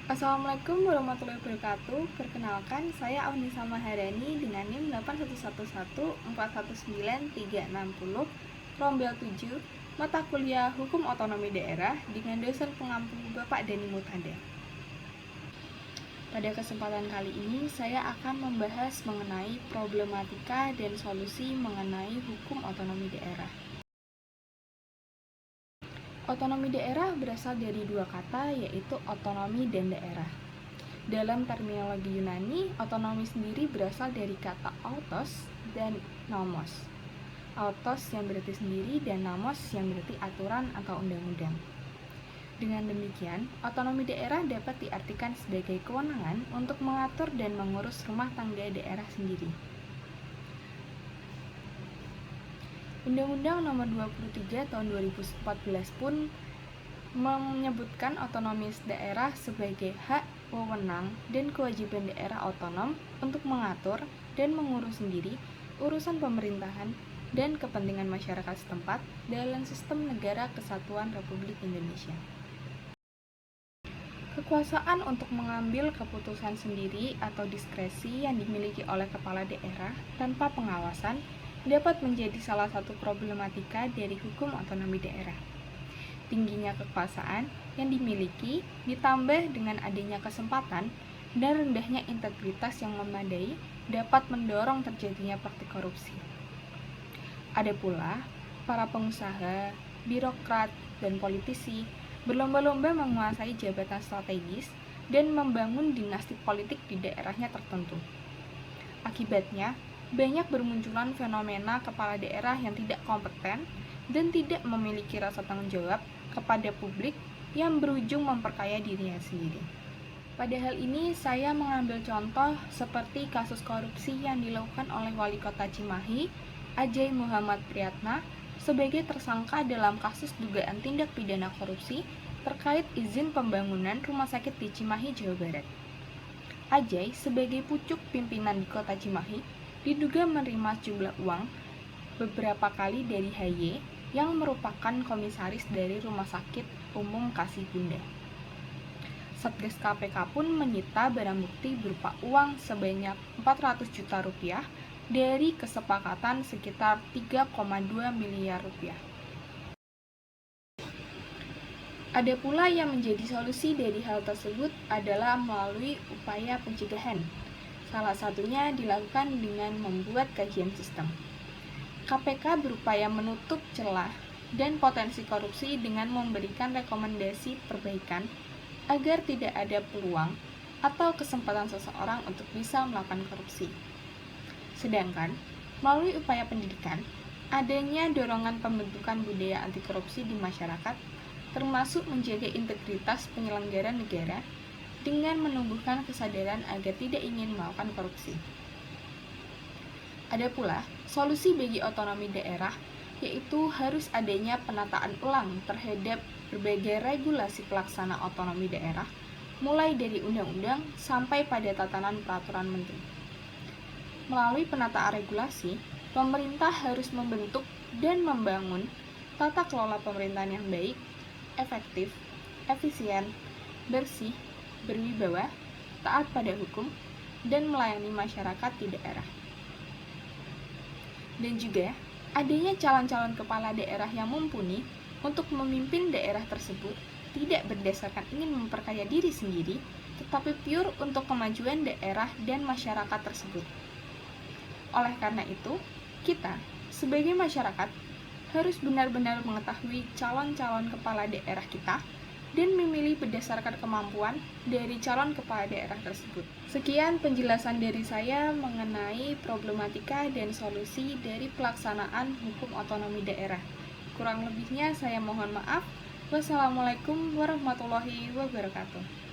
Assalamualaikum warahmatullahi wabarakatuh. Perkenalkan, saya Aunisa Maharani dengan NIM 811141930, Rombel 7, mata kuliah Hukum Otonomi Daerah dengan dosen pengampu Bapak Dani Mutada. Pada kesempatan kali ini, saya akan membahas mengenai problematika dan solusi mengenai hukum otonomi daerah. Otonomi daerah berasal dari dua kata, yaitu otonomi dan daerah. Dalam terminologi Yunani, otonomi sendiri berasal dari kata autos dan nomos. Autos yang berarti sendiri dan nomos yang berarti aturan atau undang-undang. Dengan demikian, otonomi daerah dapat diartikan sebagai kewenangan untuk mengatur dan mengurus rumah tangga daerah sendiri. Undang-Undang Nomor 23 Tahun 2014 pun menyebutkan otonomi daerah sebagai hak, wewenang, dan kewajiban daerah otonom untuk mengatur dan mengurus sendiri urusan pemerintahan dan kepentingan masyarakat setempat dalam sistem negara kesatuan Republik Indonesia. Kekuasaan untuk mengambil keputusan sendiri atau diskresi yang dimiliki oleh kepala daerah tanpa pengawasan dapat menjadi salah satu problematika dari hukum otonomi daerah. Tingginya kekuasaan yang dimiliki ditambah dengan adanya kesempatan dan rendahnya integritas yang memadai dapat mendorong terjadinya praktik korupsi. Ada pula para pengusaha, birokrat, dan politisi berlomba-lomba menguasai jabatan strategis dan membangun dinasti politik di daerahnya tertentu. Akibatnya, banyak bermunculan fenomena kepala daerah yang tidak kompeten dan tidak memiliki rasa tanggung jawab kepada publik yang berujung memperkaya dirinya sendiri. Pada hal ini, saya mengambil contoh seperti kasus korupsi yang dilakukan oleh Wali Kota Cimahi, Ajay Muhammad Priyatna, sebagai tersangka dalam kasus dugaan tindak pidana korupsi terkait izin pembangunan rumah sakit di Cimahi, Jawa Barat. Ajay sebagai pucuk pimpinan di Kota Cimahi diduga menerima sejumlah uang beberapa kali dari HY yang merupakan komisaris dari Rumah Sakit Umum Kasih Bunda. Satgas KPK pun menyita barang bukti berupa uang sebanyak 400 juta rupiah dari kesepakatan sekitar 3,2 miliar rupiah. Ada pula yang menjadi solusi dari hal tersebut adalah melalui upaya pencegahan. Salah satunya dilakukan dengan membuat kajian sistem. KPK berupaya menutup celah dan potensi korupsi dengan memberikan rekomendasi perbaikan agar tidak ada peluang atau kesempatan seseorang untuk bisa melakukan korupsi. Sedangkan, melalui upaya pendidikan, adanya dorongan pembentukan budaya anti korupsi di masyarakat, termasuk menjaga integritas penyelenggara negara dengan menumbuhkan kesadaran agar tidak ingin melakukan korupsi. Ada pula solusi bagi otonomi daerah, yaitu harus adanya penataan ulang terhadap berbagai regulasi pelaksana otonomi daerah, mulai dari undang-undang sampai pada tatanan peraturan menteri. Melalui penataan regulasi, pemerintah harus membentuk dan membangun tata kelola pemerintahan yang baik, efektif, efisien, bersih, berwibawa, taat pada hukum, dan melayani masyarakat di daerah. Dan juga adanya calon-calon kepala daerah yang mumpuni untuk memimpin daerah tersebut tidak berdasarkan ingin memperkaya diri sendiri, tetapi pure untuk kemajuan daerah dan masyarakat tersebut. Oleh karena itu, kita sebagai masyarakat harus benar-benar mengetahui calon-calon kepala daerah kita dan memilih berdasarkan kemampuan dari calon kepala daerah tersebut. Sekian penjelasan dari saya mengenai problematika dan solusi dari pelaksanaan hukum otonomi daerah. Kurang lebihnya saya mohon maaf. Wassalamualaikum warahmatullahi wabarakatuh.